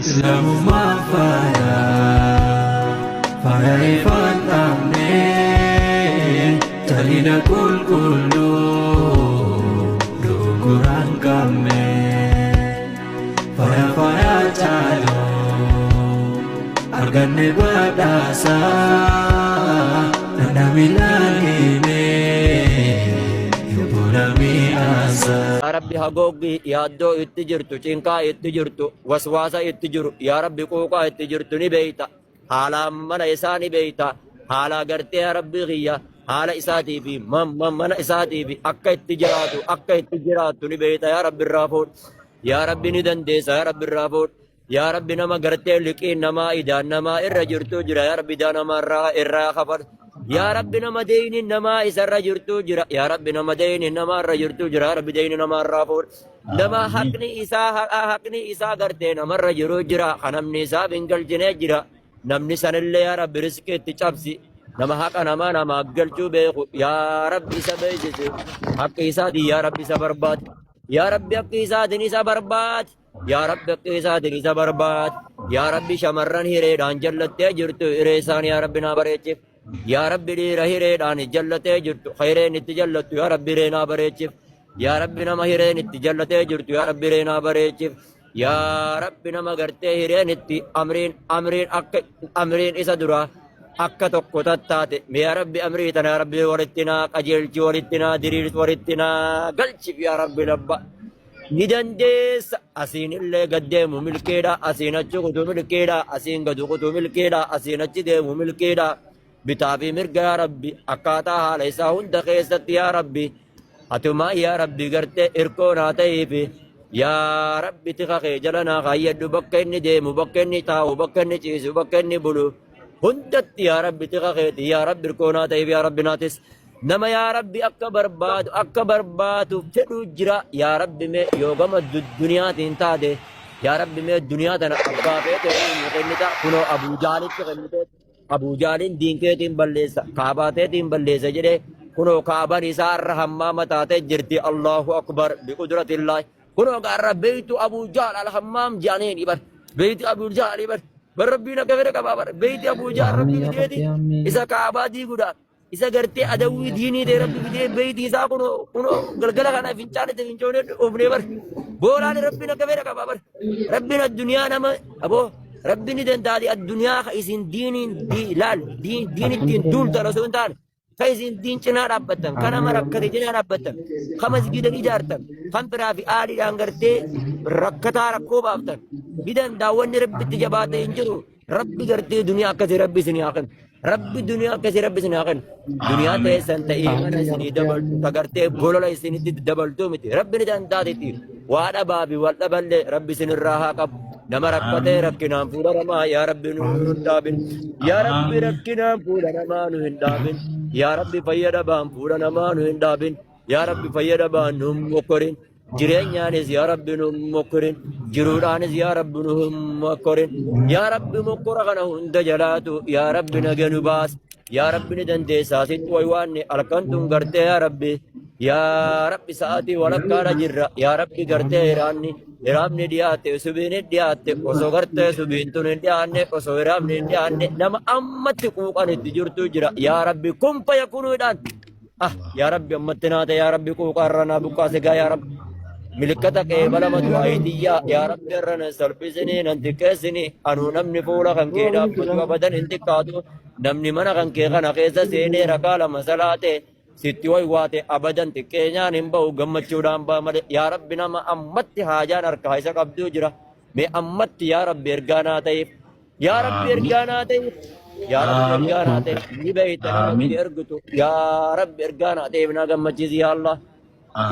إسلام ما فايا فايا إفان أمني تلينا كل دوغران كامي فايا فايا جالو أرغني بداسا نندامي لانيني يبونامي آسا يا ربي هقوقي يا دو اتجرتو چنكا اتجرتو وسواسا اتجرو يا ربي قوقا اتجرتو نبيتا حالا من إساني بيتا حالا قرتي يا ربي غيا حالا إساتي في من إساتي في أكا اتجراتو نبيتا يا ربي الرافور يا ربي ندن ديسا يا ربي الرافور يا ربي نما قرتي لكي نما إدان نما إرى جرتو جرا يا ربي دا نما إرى خفر يا ربي نما دين نما إسر جرتو جرا يا ربي نما دين نما إرى جرتو جرا يا ربي دين نما الرافور نما حقني إسا قرتي نما إرى جرو جرا خنمني إسا بنقل جنة جرا نمني سن اللي يا ربي رزقي تشابسي نما حق نما أقل جو بيخو يا ربي سبيجس حق إسا دي يا ربي سبربات يا ربي حق إسا دني سبربات يا رب قيسا دنيسا برباد يا رب شمرن هيريدان جلتي جرتو إريسان يا رب نابريچف يا رب دير هيريدان جلتي جرتو خيرين اتجلتو يا رب رينا بريچف يا رب نما هيرين اتجلتي جرتو يا رب رينا بريچف يا رب نما غرتي هيرين اتي أمرين إسا درا akka tokko tattaate yaa rabbi amrii tana yaa rabbi warittinaa qajeelchi warittinaa diriirsi warittinaa galchif yaa rabbi labba ni dandeessa asiin illee gaddeemu milkeedha asiin achi kutu milkeedha asiin gadu kutu milkeedha asiin achi deemu milkeedha bitaa fi mirga yaa rabbi akkaataa haala isaa hunda keessatti yaa rabbi atumaa yaa rabbi gartee irkoo naa ta'eefi yaa rabbi tika kee jala naa kaayyadhu bakka inni deemu bakka inni taa'u bakka inni ciisu bakka inni bulu hundatti yaa rabbi tika keeti yaa rabbi irkoo naa ta'eef yaa rabbi naatis nama yaa rabbi akka barbaadu fedhu jira yaa rabbi mee yoo gama duniyaatiin taate yaa rabbi mee duniyaa tana abbaa feete kennita kunoo abuujaalitti kennite abuujaaliin diinkeetiin balleessa kaabaateetiin balleessa jedhee kunoo kaaban isaa irra hammaama taatee jirti allahu akbar biqudratillahi kunoo gaarra beeytu abuujaal alhammaam jaaniin ibar beeyti abuujaal ibar barrabbiina kafere qabaa beeyti abuujaal rabbi bideeti isa kaabaa diiguudhaan isa gartee adawwii diinii ta'e rabbi bidee beeyti isaa kunoo galgala kana fincaanitti fincoonee ofnee bar booraan rabbiin akka fedha qaba bar rabbiin addunyaa nama aboo rabbiin ni dandaati addunyaa ka isin diiniin laal diinittiin duultan osoo hin taane ka isin diin cinaa dhaabbattan ka nama rakkate cinaa dhaabbattan ka masgidan ijaartan kan biraa fi aadiidhaan gartee rakkataa rakkoo baaftan bidan daawwanni rabbitti jabaate hin jiru rabbi gartee duniyaa akkasii rabbi isin yaakan rabbi duniyaa akkasii rabbi isin yaakan duniyaa teessan ta'ee mana isinii dabaltu tagartee bolola isinitti dabaltuu miti rabbi ni dandaatitti waa dhabaa fi wal dhaballee rabbi isin irraa haa qabu nama rakkatee rakkinaan fuudha namaa yaa rabbi nu hin dhaabin yaa rabbi rakkinaan fuudha namaa nu hin dhaabin yaa rabbi fayyadabaan fuudha namaa nu hin dhaabin yaa rabbi fayyadabaan nu hin mokkorin jireenyaanis yaa rabbi nu mokkorin jiruudhaanis yaa rabbi nu mokkorin yaa rabbi mokkora kana hunda jalaatu yaa rabbi naganu baas yaa rabbi ni dandeessaa sitti waywaanne alkantun gartee yaa rabbi sa'aatii walakkaadha jirra yaa rabbi gartee hiraamni dhiyaatte subiin dhiyaatte osoo gartee subiin tun hin dhiyaanne osoo hiraamni hin dhiyaanne nama ammatti quuqan itti jirtu jira yaa rabbi kun fayakunuudhaan yaa rabbi ammatti naate yaa rabbi quuqaarra naa buqqaase gaa yaa rabbi milikata qeebala matu ayidiyyaa yaa rabbi irra nan salphisinii nan xiqqeessinii anuu namni fuula kan kee dhaabbatu qabadan hin xiqqaatu namni mana kan kee kana keessa seenee rakaa lama salaate sitti waywaate abadan xiqqeenyaan hin ba'u gammachuudhaan ba'a malee yaa rabbi nama ammatti haajaan harkaa isa qabduu jira mee ammatti yaa rabbi ergaa naa ta'eef yaa rabbi ergaa naa ta'eef yaa rabbi ergaa naa ta'eef ni beeyta namatti ergitu yaa rabbi ergaa naa ta'eef naa gammachiisi yaa Allah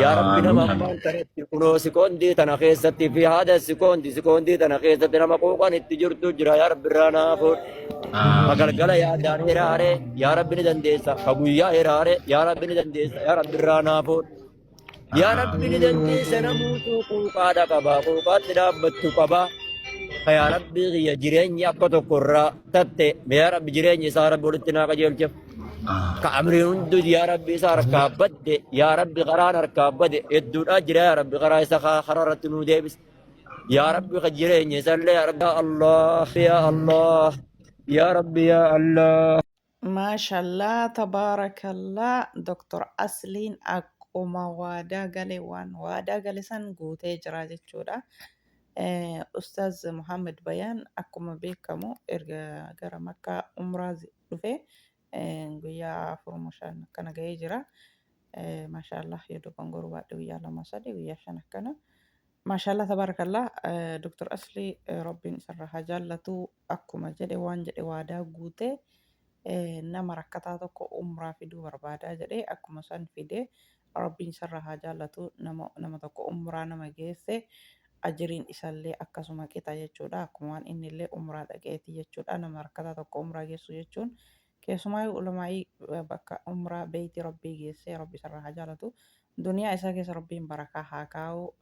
yaa rabbi nama ammaan kanatti kunoo sikoondii tana keessatti fi haada sikoondii tana keessatti nama quuqan itti jirtu jira yaa rabbi irraa naa fuudh magalgala yaadaan hiraare yaa rabbi ni dandeessa ka guyyaa hiraare yaa rabbi ni dandeessa yaa rabbi irraa naa fuudh yaa rabbi ni dandeessa namuutuu quuqaadha qabaa quuqaatti dhaabbattu qabaa yaa rabbi kiyya jireenyi akka tokko irraa tatte yaa rabbi jireenyi isaa rabbi walitti naa qajeelcheef كأمرين هندو يا ربي صار كابد يا ربي قران ركابد يدونا جرا يا ربي قرا يسخا خررت نوديبس يا ربي خجرين يسلي يا رب، يا الله يا الله يا ربي يا الله. ما شاء الله تبارك الله دكتور أسلين أكما وادا قالي وان وادا قالي سن قوتي جراجة جودا أستاذ محمد بيان أكما بيكمو إرغا غرا مكة أمراض دفه قويا فرموشان كان جاي جرا ما شاء الله يدو بانغور وادو يا لما صدي ويا شانا كان ما شاء الله تبارك الله دكتور أسلي ربي نسرها جالتو أكما جدي وان جدي وادا قوتي nama rakkataa tokko umraa fiduu barbaadaa jedhee akkuma san fidee rabbiin sarara haa jaallatu nama tokko umraa nama geesse ajiriin isallee akkasuma qixa jechuudha. Akkuma waan inni illee umraa dhaqeeti jechuudha. Nama rakkataa tokko umraa geessu jechuun keessumaa ulamaa'ii bakka umraa beeyti rabbii geessee rabbi sarara haa jaallatu. Duniyaa isaa keessa rabbiin barakaa haa kaa'u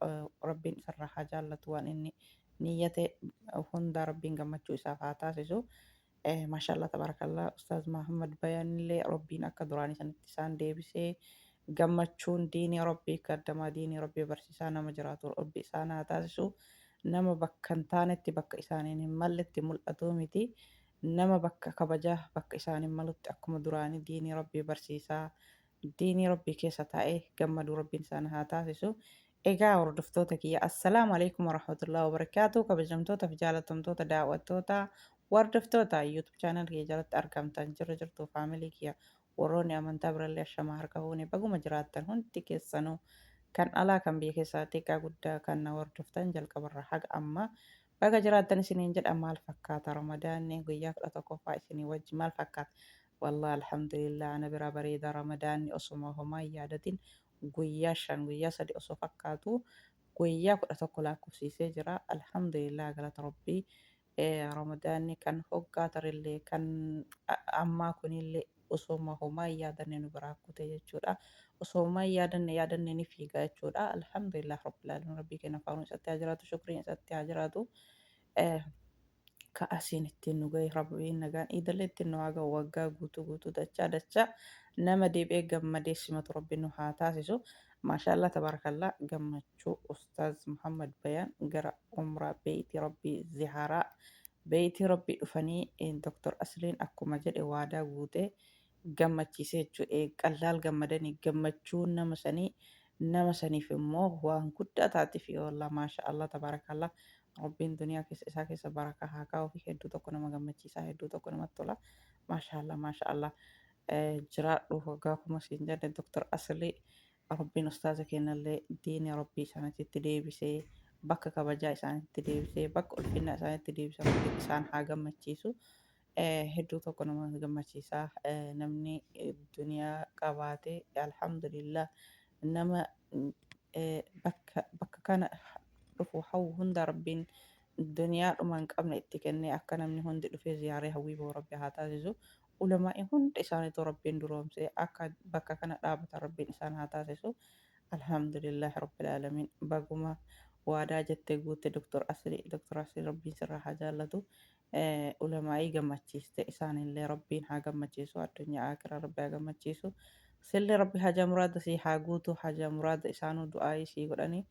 rabbiin sarara haa jaallatu waan inni niyyate hunda rabbiin gammachuu isaaf haa taasisu. ما شاء الله تبارك الله أستاذ محمد بيان اللي ربنا كدراني سنتسان ديبسي gammachuun diinii rabbii kaddamaa diinii rabbii barsiisaa nama jiraatu rabbi isaan haa taasisu nama bakka hin taanetti bakka isaaniin hin malletti mul'atu miti nama bakka kabajaa bakka isaan hin malutti akkuma duraanii diinii rabbii barsiisaa diinii rabbii keessa taa'ee gammaduu rabbiin isaan haa taasisu. Egaa hordoftoota kiyya assalaamu alaikum warahmatullahi wabarakaatu kabajamtoota fi jaalatamtoota daawwattoota hordoftoota YouTube channel kiyya jalatti argamtan jirtu faamilii kiyya warroonni amantaa birallee ashamaa harka fuune baguma jiraattan hundi keessanuu kan alaa kan biyya keessaa xiqqaa guddaa kan na hordoftan jalqabarra haga amma baga jiraattan isiniin jedha maal fakkaata ramadaanni guyyaa 11ffaa isinii wajji maal fakkaata والله الحمد لله أنا برا بريد رمضان أصوم هما يادتين guyyaa 5 guyyaa 3 osoo fakkaatu guyyaa 11 lakkoofsiisee jira alhamdulillah galata rabbii ramadaanni kan hoggaatarillee kan ammaa kunillee osoma homaa yaadanne nu biraa kute jechuudha osoma yaadanne ni fiiga jechuudha alhamdulillah rabbil alamin rabbii keenya faaruu isatti haa jiraatu shukriin isatti haa jiraatu ka'asiin ittiin nu gahe rabbiin nagaan iidalee ittiin nu haga waggaa guutuu dachaa nama deebi'ee gammadee simatu rabbiin nu haa taasisu maashaallah tabarakallah gammachuu ustaaz muhammad bayaan gara umraa beeyti rabbii ziharaa beeyti rabbii dhufanii doktor asliin akkuma jedhe waadaa guutee gammachiisee jechuudha qallaal gammadanii gammachuun nama saniif immoo waan guddaa taatiif wallah maashaallah tabarakallah rabbiin duniyaa keessa isaa keessa barakaa haa kaa'uu fi hedduu tokko nama gammachiisaa hedduu tokko namatti tola maashaallah jiraadhu waggaa kuma siin jedhe doktor Aslii rabbiin ustaaza kennallee diinii rabbii isaanitti deebisee bakka kabajaa isaanitti deebisee bakka ulfinna isaanitti deebisee rabbiin isaan haa gammachiisu hedduu tokko nama gammachiisaa namni duniyaa qabaate alhamdulillah nama bakka kana dhufu hawwu hunda rabbiin duniyaa dhuma hin qabne itti kennee akka namni hundi dhufee ziyaaree hawwii boo rabbi haa taasisu ulamaa'ii hunda isaaniitu rabbiin duroomsee akka bakka kana dhaabatan rabbiin isaan haa taasisu alhamdulillah rabbil alamin baguma waadaa jettee guutte doktor Asli rabbiin sirraa haa jaallatu ulamaa'ii gammachiiste isaanillee rabbiin haa gammachiisu addunyaa akira rabbi haa gammachiisu sillee rabbi hajaa muraada sii haa guutu hajaa muraada isaanuu du'aayii sii godhanii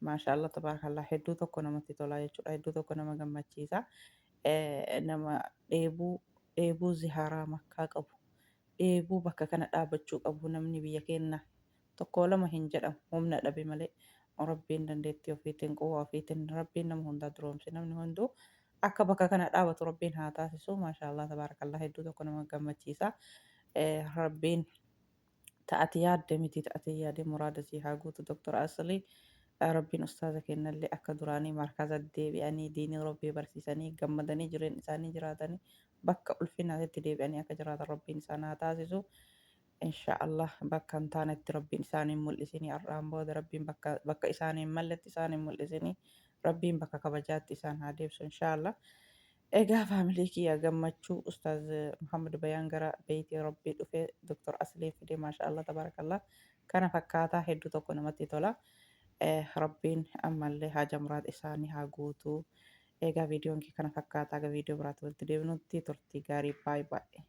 maashaallah tabarakallah hedduu tokko namatti tolaa jechuudha hedduu tokko nama gammachiisa nama dheebuu zihaaraa makkaa qabu dheebuu bakka kana dhaabachuu qabu namni biyya keenya tokko lama hin jedhamu humna dhabe malee rabbiin dandeettii ofiitiin quwwaa ofiitiin rabbiin nama hundaa duroomse namni hunduu akka bakka kana dhaabatu rabbiin haa taasisu maashaallah tabarakallah hedduu tokko nama gammachiisa rabbiin ta'ati yaadde miti ta'ati yaadde muraada sii haa guutu doktor Aslii rabbiin ustaaza kennallee akka duraanii markaza deebi'anii diinii rabbii barsiisanii gammadanii jireenya isaanii jiraatanii bakka ulfinaatti deebi'anii akka jiraatan rabbiin isaan haa taasisu inshaallah bakka hin taanetti rabbiin isaaniin mul'isinii har'aan booda rabbiin bakka isaaniin malletti isaaniin mul'isinii rabbiin bakka kabajaatti isaan haa deebisu inshaallah egaa faamilii kiyya gammachuu ustaaz Muhammad Bayaan gara beeyti rabbii dhufee doktor Aslee fidee maashaallah tabarakallah kana fakkaataa hedduu tokko namatti tola rabbiin ammallee haja muraad isaanii haa guutuu egaa viidiyoon kana fakkaataa viidiyoo biraatti walitti deebinutti turtii gaarii baay'ee